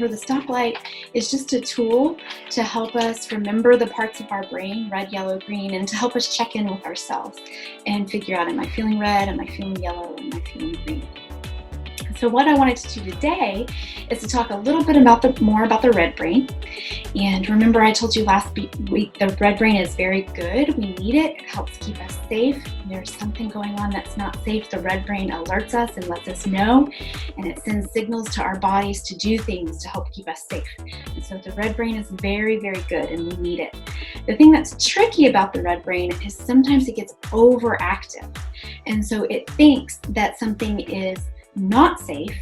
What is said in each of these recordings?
remember the stoplight is just a tool to help us remember the parts of our brain, red, yellow, green, and to help us check in with ourselves and figure out, am I feeling red? Am I feeling yellow? Am I feeling green? So what I wanted to do today is to talk a little bit more about the red brain. And remember, I told you last week, the red brain is very good. We need it. It helps keep us safe. When there's something going on that's not safe, the red brain alerts us and lets us know. And it sends signals to our bodies to do things to help keep us safe. And so the red brain is very, very good, and we need it. The thing that's tricky about the red brain is sometimes it gets overactive. And so it thinks that something is not safe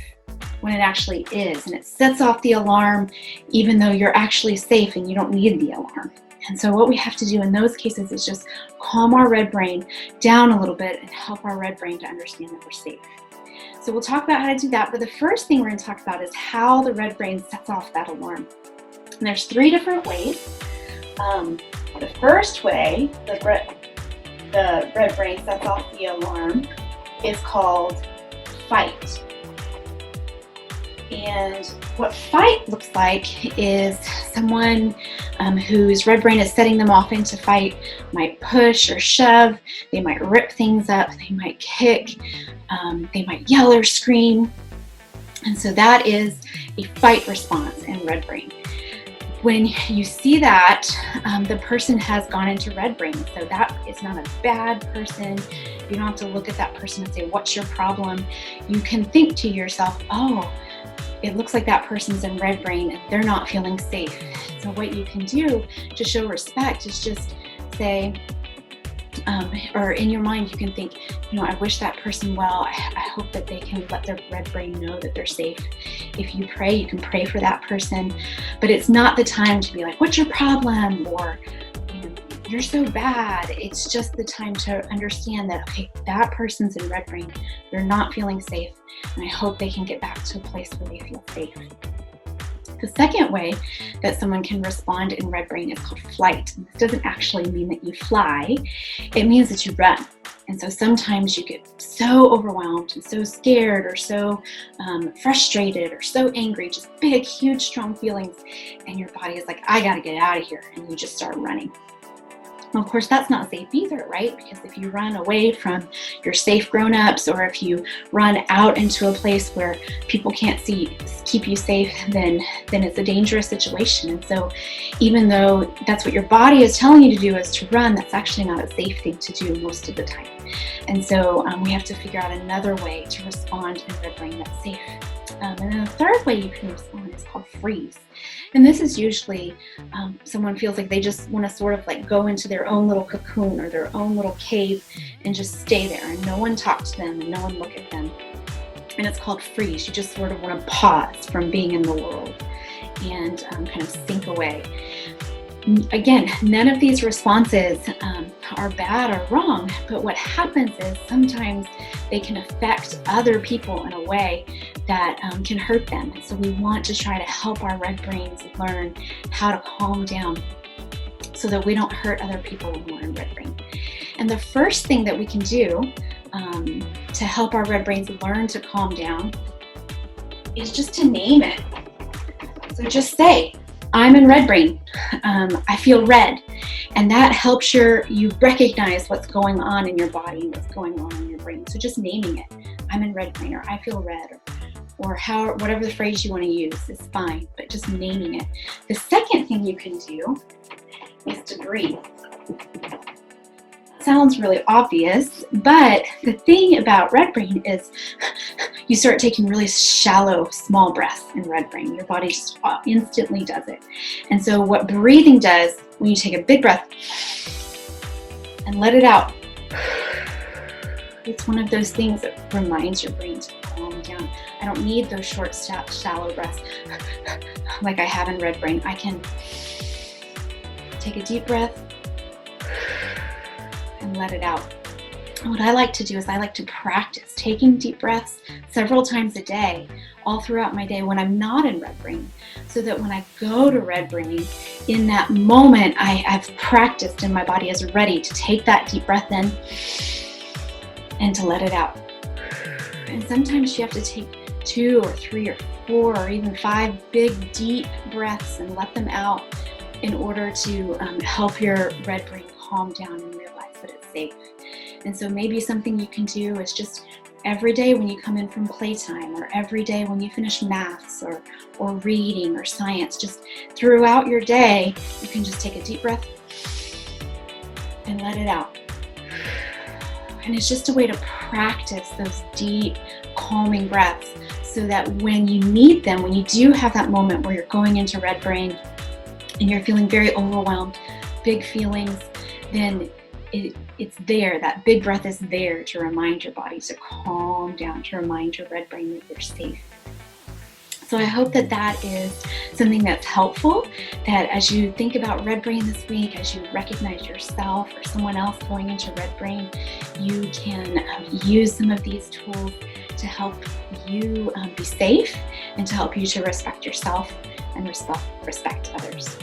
when it actually is, and it sets off the alarm even though you're actually safe and you don't need the alarm. And so what we have to do in those cases is just calm our red brain down a little bit and help our red brain to understand that we're safe. So we'll talk about how to do that, but the first thing we're going to talk about is how the red brain sets off that alarm. And there's 3 different ways. The first way the red brain sets off the alarm is called fight. And what fight looks like is someone whose red brain is setting them off into fight might push or shove, they might rip things up, they might kick, they might yell or scream. And so that is a fight response in red brain. When you see that, the person has gone into red brain. So that is not a bad person. You don't have to look at that person and say, what's your problem? You can think to yourself, oh, it looks like that person's in red brain and they're not feeling safe. So what you can do to show respect is just say, or in your mind you can think, I wish that person well. I hope that they can let their red brain know that they're safe. If you pray, you can pray for that person, but it's not the time to be like, what's your problem? Or you're so bad. It's just the time to understand that, okay, that person's in red brain. They're not feeling safe, and I hope they can get back to a place where they feel safe. The second way that someone can respond in red brain is called flight. And this doesn't actually mean that you fly. It means that you run. And so sometimes you get so overwhelmed and so scared or so frustrated or so angry, just big, huge, strong feelings, and your body is like, I gotta get out of here, and you just start running. Well, of course, that's not safe either, right? Because if you run away from your safe grown-ups, or if you run out into a place where people can't keep you safe, then it's a dangerous situation. And so even though that's what your body is telling you to do is to run, that's actually not a safe thing to do most of the time. And so we have to figure out another way to respond in red brain that's safe. And then the third way you can respond is called freeze. And this is usually someone feels like they just want to sort of like go into their own little cocoon or their own little cave and just stay there, and no one talk to them and no one look at them. And it's called freeze. You just sort of want to pause from being in the world and kind of sink away. Again, none of these responses are bad or wrong, but what happens is sometimes they can affect other people in a way that can hurt them. And so we want to try to help our red brains learn how to calm down so that we don't hurt other people when we're in red brain. And the first thing that we can do to help our red brains learn to calm down is just to name it. So just say, I'm in red brain. I feel red. And that helps you recognize what's going on in your body and what's going on in your brain. So just naming it. I'm in red brain, or I feel red, or whatever the phrase you want to use is fine, but just naming it. The second thing you can do is to breathe. Sounds really obvious, but the thing about red brain is you start taking really shallow, small breaths in red brain. Your body just instantly does it. And so what breathing does, when you take a big breath and let it out, it's one of those things that reminds your brain to calm down. I don't need those short, shallow breaths like I have in red brain. I can take a deep breath and let it out. And what I like to do is I like to practice taking deep breaths several times a day, all throughout my day when I'm not in red brain, so that when I go to red brain, in that moment I've practiced and my body is ready to take that deep breath in and to let it out. And sometimes you have to take 2 or 3 or 4 or even 5 big, deep breaths and let them out in order to help your red brain calm down and realize that it's safe. And so maybe something you can do is just every day when you come in from playtime, or every day when you finish maths or reading or science, just throughout your day, you can just take a deep breath and let it out. And it's just a way to practice those deep, calming breaths so that when you need them, when you do have that moment where you're going into red brain and you're feeling very overwhelmed, big feelings, then it's there. That big breath is there to remind your body to calm down, to remind your red brain that you're safe. So I hope that that is something that's helpful, that as you think about red brain this week, as you recognize yourself or someone else going into red brain, you can use some of these tools to help you be safe and to help you to respect yourself and respect others.